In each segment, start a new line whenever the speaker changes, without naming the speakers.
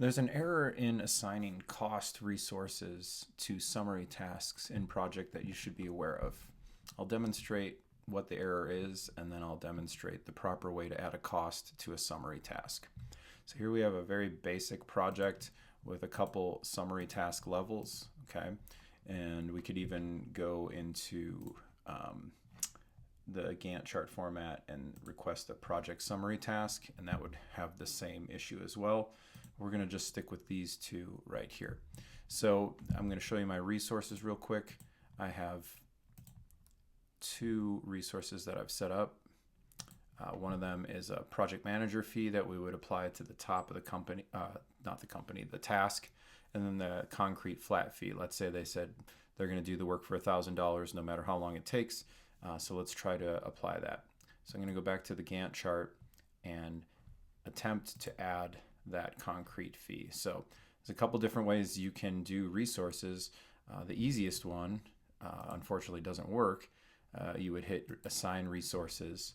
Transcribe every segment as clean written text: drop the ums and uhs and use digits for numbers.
There's an error in assigning cost resources to summary tasks in project that you should be aware of. I'll demonstrate what the error is, and then I'll demonstrate the proper way to add a cost to a summary task. So here we have a very basic project with a couple summary task levels, okay? And we could even go into the Gantt chart format and request a project summary task, and that would have the same issue as well. We're going to just stick with these two right here. So I'm going to show you my resources real quick. I have two resources that I've set up. One of them is a project manager fee that we would apply to the top of the company, the task, and then the concrete flat fee. Let's say they said they're going to do the work for $1,000 no matter how long it takes. So let's try to apply that. So I'm going to go back to the Gantt chart and attempt to add that concrete fee. So there's a couple different ways you can do resources. The easiest one, unfortunately, doesn't work. You would hit assign resources,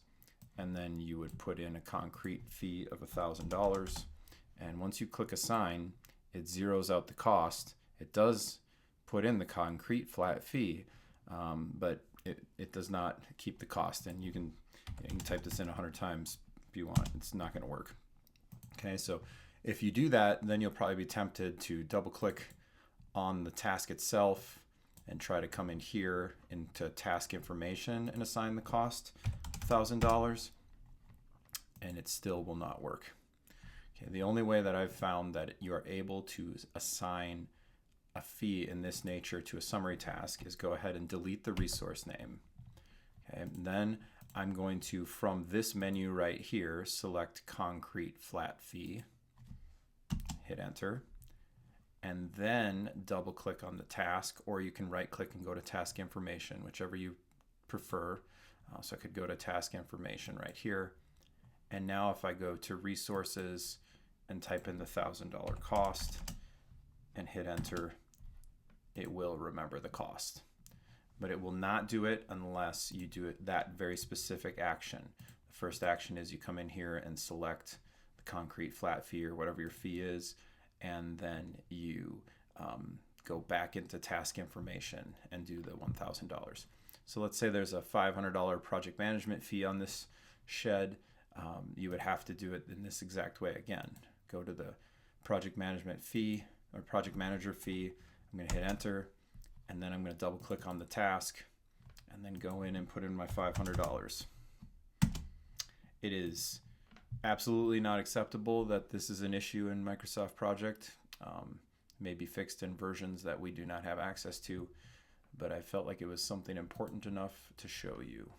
and then you would put in a concrete fee of $1,000. And once you click assign, it zeroes out the cost. It does put in the concrete flat fee, but it does not keep the cost. And you can type this in 100 times if you want. It's not going to work. Okay, so if you do that, then you'll probably be tempted to double click on the task itself and try to come in here into task information and assign the cost $1,000, and it still will not work. Okay, the only way that I've found that you are able to assign a fee in this nature to a summary task is go ahead and delete the resource name. Okay, and then I'm going to, from this menu right here, select concrete flat fee, hit enter, and then double click on the task, or you can right click and go to task information, whichever you prefer. So I could go to task information right here. And now if I go to resources and type in the $1,000 cost and hit enter, it will remember the cost. But it will not do it unless you do it that very specific action. The first action is you come in here and select the concrete flat fee or whatever your fee is, and then you go back into task information and do the $1,000. So let's say there's a $500 project management fee on this shed. You would have to do it in this exact way again. Go to the project management fee or project manager fee. I'm going to hit enter, and then I'm going to double click on the task and then go in and put in my $500. It is absolutely not acceptable that this is an issue in Microsoft Project. May be fixed in versions that we do not have access to, but I felt like it was something important enough to show you.